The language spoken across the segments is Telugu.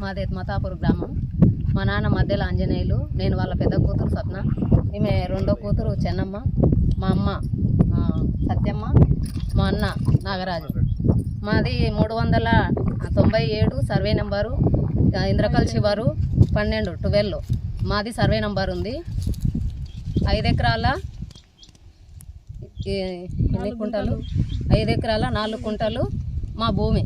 మాది మతాపూర్ గ్రామం. మా నాన్న మధ్యలో ఆంజనేయులు, నేను వాళ్ళ పెద్ద కూతురు స్వప్న, ఈమె రెండో కూతురు చెన్నమ్మ, మా అమ్మ సత్యమ్మ, మా అన్న నాగరాజు. మాది 397 సర్వే నెంబరు, ఇంద్రకల్ శివారు 12 మాది సర్వే నెంబర్ ఉంది. 5 ఎకరాల 4 కుంటలు మా భూమి.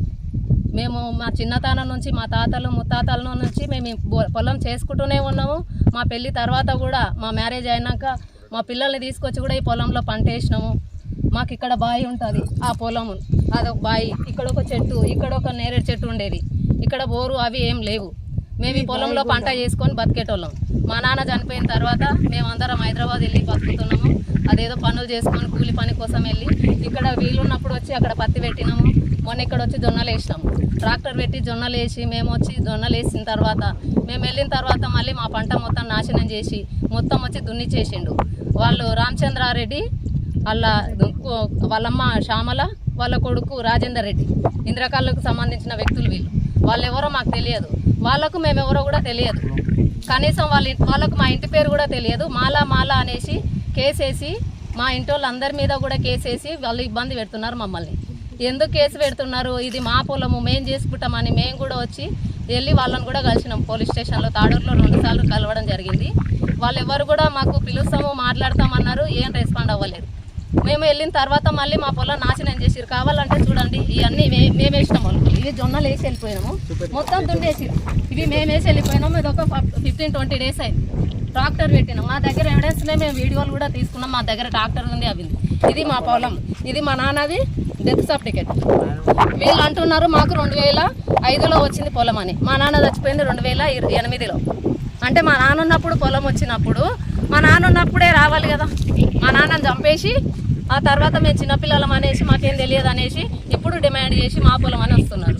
మేము మా చిన్నతనం నుంచి మా తాతలు ముత్తాతల నుంచి మేము పొలం చేసుకుంటూనే ఉన్నాము. మా పెళ్ళి తర్వాత కూడా మా మ్యారేజ్ అయినాక మా పిల్లల్ని తీసుకొచ్చి కూడా ఈ పొలంలో పంట వేసినాము. మాకు ఇక్కడ బావి ఉంటుంది, ఆ పొలం అదొక బావి, ఇక్కడ ఒక చెట్టు, ఇక్కడ ఒక నేరేడు చెట్టు ఉండేది, ఇక్కడ బోరు అవి ఏం లేవు. మేము ఈ పొలంలో పంట చేసుకొని బతికేటోళ్ళం. మా నాన్న చనిపోయిన తర్వాత మేమందరం హైదరాబాద్ వెళ్ళి బతుకుతున్నాము. అదేదో పనులు చేసుకొని కూలి పని కోసం వెళ్ళి ఇక్కడ వీలున్నప్పుడు వచ్చి అక్కడ పత్తి పెట్టినాము. మొన్న ఇక్కడ వచ్చి జొన్నలు వేసినాము. ట్రాక్టర్ పెట్టి జొన్నలు వేసి మేము వచ్చి జొన్నలు వేసిన తర్వాత మేము వెళ్ళిన తర్వాత మళ్ళీ మా పంట మొత్తం నాశనం చేసి మొత్తం వచ్చి దున్నిచ్చేసిండు. వాళ్ళు రామచంద్రారెడ్డి, వాళ్ళమ్మ శ్యామల, వాళ్ళ కొడుకు రాజేందర్ రెడ్డి, ఇంద్రకాళ్ళకు సంబంధించిన వ్యక్తులు వీళ్ళు. వాళ్ళు ఎవరో మాకు తెలియదు, వాళ్ళకు మేమెవరో కూడా తెలియదు. కనీసం వాళ్ళకు మా ఇంటి పేరు కూడా తెలియదు. మాలా అనేసి కేసేసి మా ఇంటి వాళ్ళందరి మీద కూడా కేసేసి వాళ్ళు ఇబ్బంది పెడుతున్నారు మమ్మల్ని. ఎందుకు కేసు పెడుతున్నారు? ఇది మా పొలము, మేము చేసుకుంటామని మేము కూడా వచ్చి వెళ్ళి వాళ్ళని కూడా కలిసినాం. పోలీస్ స్టేషన్లో తాడూరులో 2 సార్లు కలవడం జరిగింది. వాళ్ళు ఎవరు కూడా మాకు పిలుస్తాము మాట్లాడతామన్నారు, ఏం రెస్పాండ్ అవ్వలేదు. మేము వెళ్ళిన తర్వాత మళ్ళీ మా పొలం నాశనం చేసిరు. కావాలంటే చూడండి, ఇవన్నీ మేము వేసినాము. ఇవి జొన్నలు వేసి వెళ్ళిపోయినాము, మొత్తం దున్నేసిరు. ఇవి మేము వేసి వెళ్ళిపోయినాము. ఇది ఒక 15-20 days అయింది. ట్రాక్టర్ పెట్టినాం. మా దగ్గర ఎవిడెన్స్నే మేము వీడియోలు కూడా తీసుకున్నాం. మా దగ్గర ట్రాక్టర్ ఉంది, అవి. ఇది మా పొలం, ఇది మా నాన్నది డెత్ సర్టిఫికేట్. వీళ్ళు అంటున్నారు మాకు 2005లో వచ్చింది పొలం అని. మా నాన్న చచ్చిపోయింది 2008లో. అంటే మా నాన్న ఉన్నప్పుడు పొలం వచ్చినప్పుడు మా నాన్న ఉన్నప్పుడే రావాలి కదా. మా నాన్నని చంపేసి ఆ తర్వాత మేము చిన్నపిల్లలం అనేసి మాకేం తెలియదు అనేసి ఇప్పుడు డిమాండ్ చేసి మా పొలం అని వస్తున్నారు.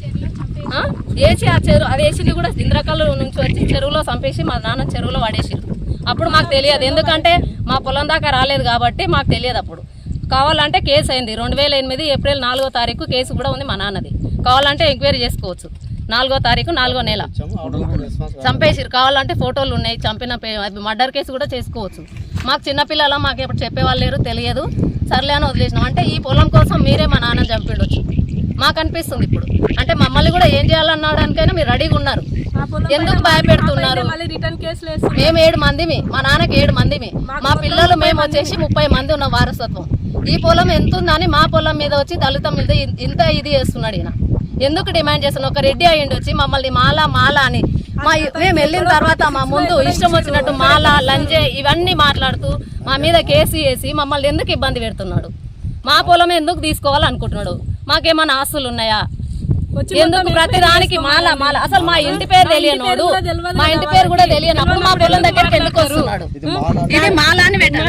వేసి ఆ చెరువు అది వేసింది కూడా ఇంద్రకల్లు నుంచి వచ్చి చెరువులో చంపేసి మా నాన్న చెరువులో పడేసిరు. అప్పుడు మాకు తెలియదు, ఎందుకంటే మా పొలం దాకా రాలేదు కాబట్టి మాకు తెలియదు. అప్పుడు కావాలంటే కేసు అయింది 2008 ఏప్రిల్ 4వ తారీఖు కేసు కూడా ఉంది మా నాన్నది. కావాలంటే ఎంక్వైరీ చేసుకోవచ్చు. 4వ తారీఖు 4వ నెల చంపేసిరు. కావాలంటే ఫోటోలు ఉన్నాయి, చంపిన మర్డర్ కేసు కూడా చేసుకోవచ్చు. మాకు చిన్నపిల్లల మాకు ఎప్పుడు చెప్పేవాళ్ళు లేరు, తెలియదు. సర్లే అని వదిలేసినాం. అంటే ఈ పొలం కోసం మీరే మా నాన్న చంపిండొచ్చు మాకు అనిపిస్తుంది ఇప్పుడు. అంటే మమ్మల్ని కూడా ఏం చేయాలన్నాడానికైనా మీరు రెడీగా ఉన్నారు, ఎందుకు భయపెడుతున్నారు? మేము 7 మందిమి, మా నాన్నకి 7 మందిమి, మా పిల్లలు మేము వచ్చేసి 30 మంది ఉన్న వారసత్వం. ఈ పొలం ఎంత ఉందని మా పొలం మీద వచ్చి దళితం మీద ఇంత ఇది చేస్తున్నాడు ఈయన. ఎందుకు డిమాండ్ చేస్తున్నాడు? ఒక రెడ్డి అయ్యిండి వచ్చి మమ్మల్ని మాల అని మేము వెళ్ళిన తర్వాత మా ముందు ఇష్టం వచ్చినట్టు మాల లంజే ఇవన్నీ మాట్లాడుతూ మా మీద కేసు వేసి మమ్మల్ని ఎందుకు ఇబ్బంది పెడుతున్నాడు? మా పొలం ఎందుకు తీసుకోవాలనుకుంటున్నాడు? మాకేమైనా ఆస్తులు ఉన్నాయా? ఎందుకు ప్రతిదానికి మాల అసలు మా ఇంటి పేరు తెలియనోడు, మా ఇంటి పేరు కూడా తెలియనప్పుడు మా పొలం దగ్గరికి ఎందుకు వస్తున్నాడు? ఇది మాల అని పెడుతున్నాడు.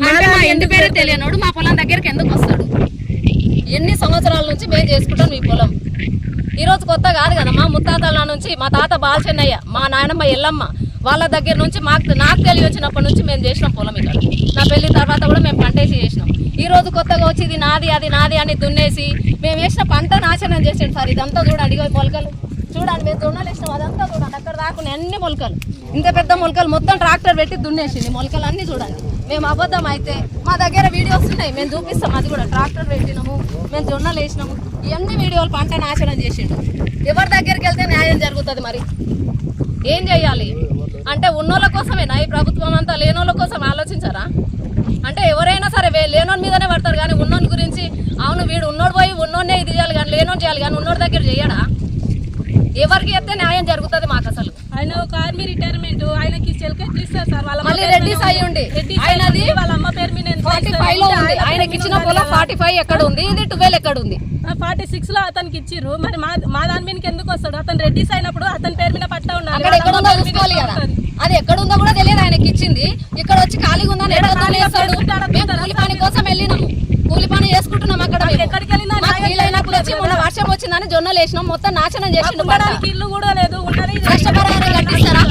అంటే మా ఇంటి పేరు తెలియనోడు మా పొలం దగ్గరికి ఎందుకు వస్తాడు? ఎన్ని సంవత్సరాల నుంచి మేము చేసుకుంటాం ఈ పొలం. ఈ రోజు కొత్త కాదు కదా. మా ముత్తాతల నుంచి, మా తాత బాలచెన్నయ్య, మా నాయనమ్మ ఎల్లమ్మ వాళ్ళ దగ్గర నుంచి నాకు తెలియ వచ్చినప్పటి నుంచి మేము చేసినాం పొలం ఇక్కడ. నా పెళ్లి తర్వాత కూడా మేము పంటేసి చేసినాం. ఈ రోజు కొత్తగా వచ్చి ఇది నాది అది నాది అని దున్నేసి మేము వేసిన పంట నాశనం చేసాడు సార్. ఇదంతా చూడండి, ఇగో మొలకలు చూడండి, మేము జొన్నలు వేసినాం, అదంతా చూడండి, అక్కడ దాకునే అన్ని మొలకలు, ఇంత పెద్ద మొలకలు మొత్తం ట్రాక్టర్ పెట్టి దున్నేసింది. మొలకలు అన్ని చూడండి. మేము అబద్ధం అయితే మా దగ్గర వీడియోస్ ఉన్నాయి, మేము చూపిస్తాం. అది కూడా ట్రాక్టర్ పెట్టినాము, మేము జొన్నలు వేసినాము, ఇవన్నీ వీడియోలు. పంట నాశనం చేసిండు. ఎవరి దగ్గరికి వెళ్తే న్యాయం జరుగుతుంది? మరి ఏం చెయ్యాలి? అంటే ఉన్నోళ్ళ కోసమేనా ఈ ప్రభుత్వం అంతా? లేనోళ్ళ కోసం ఆలోచించారా? అంటే ఎవరైనా సరే లేనోని మీదనే పడతారు, కానీ ఉన్నోని గురించి అవును వీడు ఉన్నోడు పోయి ఉన్నోనే ఇది చేయాలి కానీ లేనోని చేయాలి కానీ ఉన్నోడి దగ్గర చేయడా? ఎవరికి చెప్తే న్యాయం జరుగుతుంది మాకు? అసలు ఆయన ఒక ఆర్మీ రిటైర్మెంట్, ఆయనకి చెల్కెట్లు ఇస్తారు సార్. మళ్ళీ రెడ్డిస్ అయ్యి ఉండి ఆయనది వాళ్ళ అమ్మ పేరు మీద 45లో ఉంది. ఆయనకి ఇచ్చిన పొలం 45 ఎక్కడ ఉంది? ఇది 12 ఎక్కడ ఉంది? 46లో అతనికి ఇచ్చిర్రు. మరి మా దాని మీదకి ఎందుకు వస్తాడు? అతను రెడ్డిస్ అయినప్పుడు అతని పేరు మీద పట్టా ఉన్నారు. అక్కడ ఎక్కడ ఉందో చూసుకోవాలి కదా. అది ఎక్కడ ఉందో కూడా తెలియదు. ఆయనకి ఇచ్చింది ఇక్కడ వచ్చి ఖాళీగా ఉందని కూలి పని కోసం వెళ్ళినాము, కూలి పని చేసుకుంటున్నాం. అక్కడ ఎక్కడికి వెళ్ళినా వీలైనప్పుడు వచ్చి మొన్న వర్షం వచ్చిందని జొన్నలు వేసినాం, మొత్తం నాశనం చేసిండు. ఇల్లు కూడా లేదు, ఉన్నది నష్టపరిహారం కట్టిస్తారా?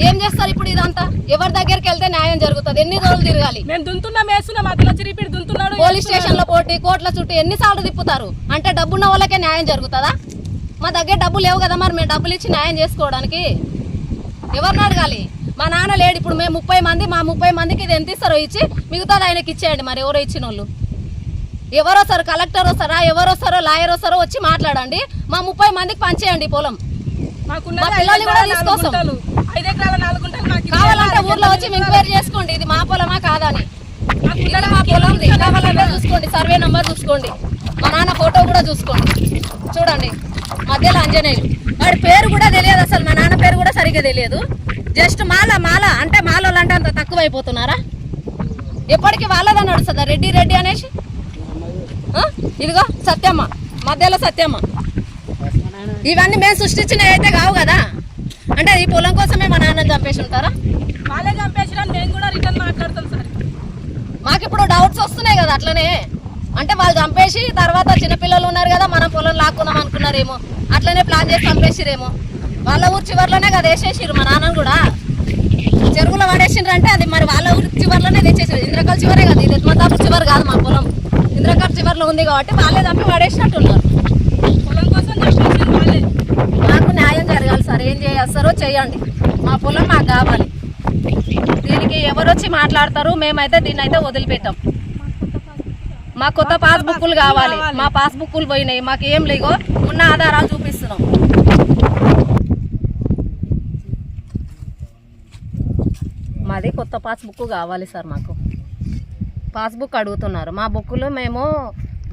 ఏం చేస్తారు ఇప్పుడు ఇదంతా? ఎవరి దగ్గరికి వెళ్తే న్యాయం జరుగుతుంది? ఎన్ని రోజులు తిరగాలి? మేము దుంతున్నాం, వేస్తున్నాం, అతను వచ్చి రిపీట్ దుంతున్నాడు. పోలీస్ స్టేషన్ లో పోటీ, కోర్టుల చుట్టూ ఎన్నిసార్లు తిప్పుతారు? అంటే డబ్బున్న వాళ్ళకే న్యాయం జరుగుతుందా? మా దగ్గర డబ్బులు లేవు కదా, మరి మేము డబ్బులు ఇచ్చి న్యాయం చేసుకోవడానికి ఎవరిని అడగాలి? మా నాన్న లేడు, ఇప్పుడు మేము 30 మంది, మా 30 మందికి ఇది ఎంత ఇస్తారో ఇచ్చి మిగతాది ఆయనకి ఇచ్చేయండి. మరి ఎవరో ఇచ్చిన వాళ్ళు ఎవరు వస్తారు? కలెక్టర్ వస్తారా, ఎవరు వస్తారో, లాయర్ వస్తారో వచ్చి మాట్లాడండి. మా 30 మందికి పంచేయండి పొలం. మా పిల్లల్ని కూడా తీసుకొస్తాం. కావాలంటే ఊర్లో వచ్చి ఎంక్వైరీ చేసుకోండి, ఇది మా పొలమా కాదని. ఇది మా పొలం, కావాలంటే చూసుకోండి, సర్వే నంబర్ చూసుకోండి, మా నాన్న ఫోటో కూడా చూసుకోండి. చూడండి, మధ్యలో ఆంజనేయులు, వాడి పేరు కూడా తెలియదు అసలు, మా నాన్న పేరు కూడా సరిగ్గా తెలియదు. జస్ట్ మాల అంటే మాలోళ్ళు అంటే అంత తక్కువ అయిపోతున్నారా? ఎప్పటికీ వాళ్ళదని నడుస్తుందా రెడ్డి రెడ్డి అనేసి? ఇదిగో సత్యమ్మ, మధ్యలో సత్యమ్మ. ఇవన్నీ మేము సృష్టించినవి అయితే కావు కదా. అంటే ఈ పొలం కోసమే మా నాన్న చంపేసి ఉంటారా? వాళ్ళే చంపేసినా మేము కూడా రిటర్న్ మాట్లాడతాం సార్. మాకు ఇప్పుడు డౌట్స్ వస్తున్నాయి కదా అట్లనే. అంటే వాళ్ళు చంపేసి తర్వాత చిన్నపిల్లలు ఉన్నారు కదా, మనం పొలం లాక్కున్నాం అనుకున్నారేమో, అట్లనే ప్లాన్ చేసి చంపేసిరేమో. వాళ్ళ ఊరు చివరిలోనే కదా వేసేసిరు మా నాన్నను కూడా. చెరువులో పడేసిండ్రు అంటే అది మరి వాళ్ళ ఊరి చివరిలోనే తెచ్చేసారు. ఇంద్రకాల చివరే కదా, ఇది ఎత్మతాపు చివరి కాదు మా పొలం, ఇంద్రకాల చివరిలో ఉంది కాబట్టి వాళ్ళే చంపి పడేసినట్టున్నారు. పొలం కోసం చంపేసింది వాళ్ళే. మాకు న్యాయం జరగాలి సార్, ఏం చేస్తారో చేయండి, మా పొలం మాకు కావాలి. దీనికి ఎవరు వచ్చి మాట్లాడతారు? మేమైతే దీన్ని అయితే వదిలిపెట్టాం. మా కొత్త పాస్బుక్లు కావాలి. మా పాస్బుక్లు పోయినాయి, మాకు ఏం లేగో ఉన్న ఆధారాలు చూపిస్తున్నాం. మాది కొత్త పాస్బుక్ కావాలి సార్. మాకు పాస్బుక్ అడుగుతున్నారు. మా బుక్కులు మేము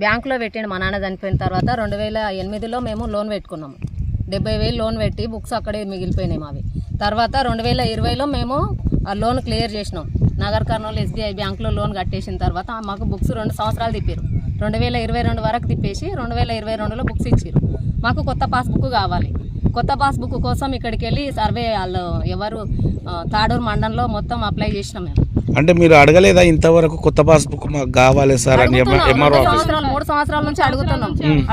బ్యాంకులో పెట్టిండు మా నాన్న చనిపోయిన తర్వాత. 2008లో మేము లోన్ పెట్టుకున్నాము, 70,000 లోన్ పెట్టి బుక్స్ అక్కడే మిగిలిపోయినాయి మావి. తర్వాత 2020లో మేము ఆ లోన్ క్లియర్ చేసినాం. నగర్ కర్నూలు SBI బ్యాంకులో లోన్ కట్టేసిన తర్వాత మాకు బుక్స్ 2 సంవత్సరాలు తిప్పారు. 2022 వరకు తిప్పేసి 2022లో బుక్స్ ఇచ్చారు. మాకు కొత్త పాస్బుక్ కావాలి. కొత్త పాస్బుక్ కోసం ఇక్కడికి వెళ్ళి సర్వే వాళ్ళు ఎవరు తాడూరు మండలంలో మొత్తం అప్లై చేసినాం మేము. అంటే మీరు అడగలేదా ఇంతవరకు కొత్త పాస్బుక్ మాకు కావాలి సార్ అని? 3 సంవత్సరాల నుంచి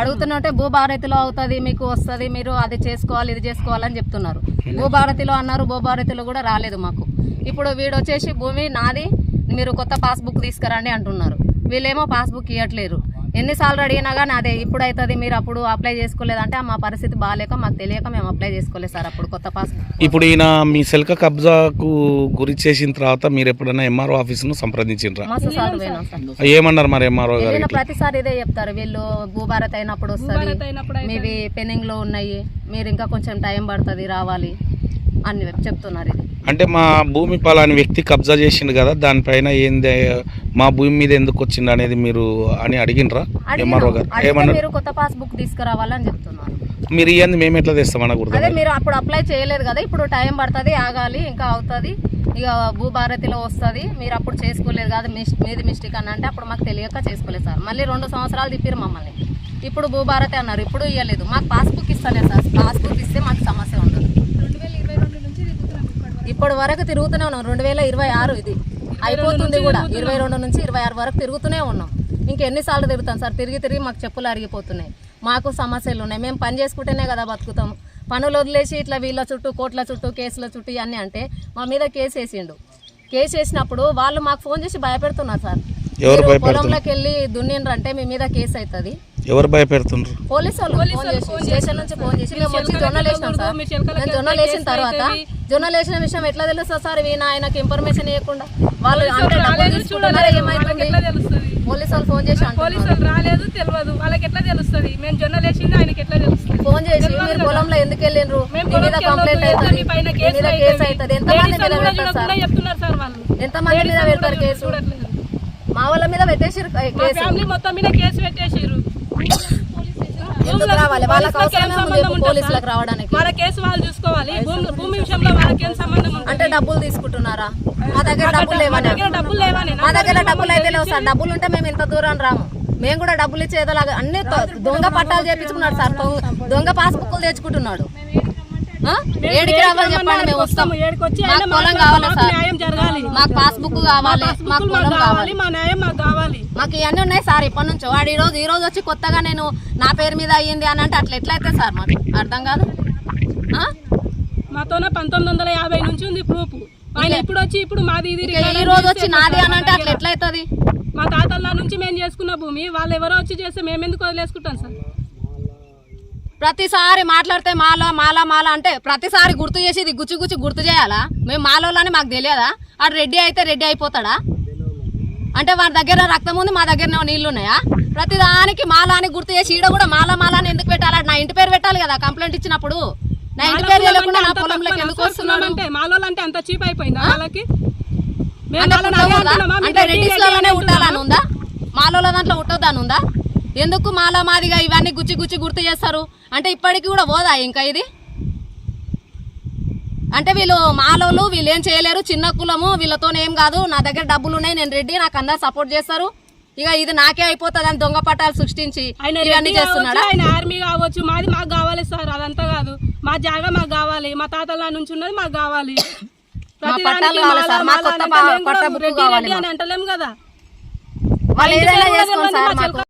అడుగుతున్నట్టే భూభారతిలో అవుతుంది, మీకు వస్తుంది, మీరు అది చేసుకోవాలి ఇది చేసుకోవాలని చెప్తున్నారు. భూభారతిలో అన్నారు, భూభారతిలో కూడా రాలేదు మాకు. ఇప్పుడు వీడు వచ్చేసి భూమి నాది, మీరు కొత్త పాస్బుక్ తీసుకురండి అంటున్నారు. వీళ్ళేమో పాస్బుక్ ఇవ్వట్లేరు. ఎన్నిసార్లు అడిగినా కానీ అదే ఇప్పుడు అవుతుంది, మీరు అప్పుడు అప్లై చేసుకోలేదంటే మా పరిస్థితి బాగాలేక మాకు తెలియక మేము అప్లై చేసుకోలేదు సార్ అప్పుడు కొత్త పాస్బుక్. ఇప్పుడు ఈయన మీ సెల్క కబ్జాకు గురి చేసిన తర్వాత మీరు ఎప్పుడైనా MRO ఆఫీసును సంప్రదించారా? మస్తు సార్లు పోయినాం సార్. ఏమన్నారు మరి MRO గారు? ప్రతిసారి ఇదే చెప్తారు, వీళ్ళు భూభారత్ అయినప్పుడు వస్తుంది, మీవి పెండింగ్ లో ఉన్నాయి, మీరు ఇంకా కొంచెం టైం పడుతుంది రావాలి అని చెప్తున్నారు. ఇది అంటే మా భూమి పలాని వ్యక్తి కబ్జా చేసిండు కదా, దానిపైన ఏంది మా భూమి మీద ఎందుకు వచ్చింది అనేది మీరు అని అడిగినరా MRO గారు? ఏమన్నారు? మీరు కొత్త పాస్బుక్ తీసుకురావాలని చెప్తున్నారు. మీరు ఇవన్నీ మేము ఎట్లా తెస్తాం అనకూడదు? అదే మీరు అప్పుడు అప్లై చేయలేదు కదా, ఇప్పుడు టైం పడుతుంది, ఆగాలి, ఇంకా అవుతుంది, ఇక భూభారతిలో వస్తుంది, మీరు అప్పుడు చేసుకోలేదు కదా, మీది మిస్టేక్ అని అంటే అప్పుడు మాకు తెలియక చేసుకోలేదు సార్. మళ్ళీ 2 సంవత్సరాలు తిప్పారు మమ్మల్ని. ఇప్పుడు భూభారతి అన్నారు, ఇప్పుడు ఇవ్వలేదు. మాకు పాస్బుక్ ఇస్తానే సార్, పాస్బుక్ ఇస్తే మాకు సమస్య ఉండదు. ఇప్పటి వరకు తిరుగుతూనే ఉన్నాం. 2026 ఇది అయిపోతుంది కూడా, 22 నుంచి 26 వరకు తిరుగుతూనే ఉన్నాం. ఇంకెన్నిసార్లు తిరుగుతాం సార్? తిరిగి మాకు చెప్పులు అరిగిపోతున్నాయి, మాకు సమస్యలు ఉన్నాయి. మేము పని చేసుకుంటేనే కదా బతుకుతాము. పనులు వదిలేసి ఇట్లా వీళ్ళ చుట్టూ, కోట్ల చుట్టూ, కేసుల చుట్టూ ఇవన్నీ అంటే మా మీద కేసు వేసిండు. కేసు వేసినప్పుడు వాళ్ళు మాకు ఫోన్ చేసి భయపెడుతున్నారు సార్. పొలంలోకి వెళ్ళి దున్నిండ్రంటే మీ మీద కేసు అవుతుంది. ఎవరు భయపెడుతున్నారు? పోలీసు వాళ్ళు స్టేషన్ నుంచి ఫోన్ చేసి మేము వచ్చి జొన్నలు వేసినాం సార్. మేము జొన్నలు వేసిన తర్వాత జొన్నలు వేసిన విషయం ఎట్లా తెలుస్తుంది సార్? ఆయనకి ఇన్ఫర్మేషన్ ఇవ్వకుండా వాళ్ళు అంటే డబ్బులు తీసుకుంటున్నారా ఏమైతుంది? పోలీసు వాళ్ళు ఫోన్ చేసి రాలేదు తెలియదు వాళ్ళకి ఎట్లా తెలుస్తుంది? మేము జొన్నలు వేసింది ఆయనకి ఎట్లా తెలుస్తుంది? ఫోన్ చేసి మీరు పొలంలో ఎందుకు వెళ్ళిండ్రు, మీ మీద కంప్లైంట్ అవుతుంది, మీ మీద కేసు అవుతుంది. ఎంతమంది మీద పెడతారు సార్? ఎంతమంది మీద పెడతారు కేసు? మా వాళ్ళ మీద పెట్టేసారు కేసు, మొత్తం మీద కేసు పెట్టేసారు. ఎందుకు రావాలి? వాళ్ళకి అవసరమే ఉంది పోలీసులకు రావడానికి. వాళ్ళ కేసు వాళ్ళు చూసుకోవాలి. భూమి విషయంలో వాళ్ళకేం సంబంధం? అంటే డబ్బులు తీసుకుంటున్నారా? మా దగ్గర డబ్బులు లేవని. మా దగ్గర డబ్బులు అయితే లేవు సార్. డబ్బులు ఉంటే మేము ఇంత దూరం రాము. మేము కూడా డబ్బులు ఇచ్చేదోలాగా అన్ని దొంగ పట్టాలు చేపించుకున్నాడు సార్, దొంగ పాస్బుక్లు తెచ్చుకుంటున్నాడు. ఏడికి రావాలి చెప్పండి, మేము వస్తాం. మాకు పొలం కావాలి సార్, మాకు పాస్బుక్ కావాలి, మాకు పొలం కావాలి, మాకు ఇవన్నీ ఉన్నాయి సార్. ఇప్పటి నుంచి వాడు ఈ రోజు వచ్చి కొత్తగా నేను నా పేరు మీద అయ్యింది అని అంటే అట్లా ఎట్లయితే సార్? మాకు అర్థం కాదు. మాతోన 1950 నుంచి ఉంది ప్రూఫ్. ఆయన ఇప్పుడు వచ్చి ఇప్పుడు మాది ఇది ఇక ఈ రోజు వచ్చి నాది అని అంటే అట్లా ఎట్లయితుంది? మా తాతల నుంచి మేము చేసుకున్న భూమి వాళ్ళు ఎవరో వచ్చి చేస్తే మేము ఎందుకు వదిలేసుకుంటాం సార్? ప్రతిసారి మాట్లాడితే మాల మాల మాల అంటే ప్రతిసారి గుర్తు చేసి ఇది గుచ్చి గుచ్చి గుర్తు చేయాలా? మేము మాలోళ్ళని మాకు తెలియదా? అటు రెడ్డి అయితే రెడ్డి అయిపోతాడా? అంటే వారి దగ్గర రక్తం ఉంది, మా దగ్గర నీళ్లు ఉన్నాయా? ప్రతిదానికి మాల అని గుర్తు చేసి ఈడ కూడా మాల మాల అని ఎందుకు పెట్టాలి? నా ఇంటి పేరు పెట్టాలి కదా కంప్లైంట్ ఇచ్చినప్పుడు. నా ఇంటి పేరు తెలియకుండా నా పొలంలోకి ఎందుకు వస్తున్నాడు? అంటే మాలోళ్ళు అంటే అంత చీప్ అయిపోయిందా వాళ్ళకి? అంటే రెడ్డిస్లోనే ఉండాలని ఉందా? మాలోళ్ళ దాంట్లో ఉంటుందని ఉందా? ఎందుకు మాల మాదిగా ఇవన్నీ గుచ్చి గుచ్చి గుర్తు చేస్తారు? అంటే ఇప్పటికి కూడా పోదా ఇంకా ఇది? అంటే వీళ్ళు మాలోళ్ళు వీళ్ళు ఏం చేయలేరు, చిన్న కులము, వీళ్ళతో ఏం కాదు, నా దగ్గర డబ్బులు ఉన్నాయి, నేను రెడ్డి, నాకు అందరు సపోర్ట్ చేస్తారు, ఇక ఇది నాకే అయిపోతుంది అని దొంగ పట్టాలు సృష్టించి ఇవన్నీ చేస్తున్నాడు. ఆయన ఆర్మీ కావచ్చు, మాది మాకు కావాలి సార్, అదంతా కాదు. మా జాగా మాకు కావాలి, మా తాతల నుంచి ఉన్నది మాకు కావాలి. అంటలేము కదా. వాళ్ళు ఏదైనా చేసుకోండి సార్.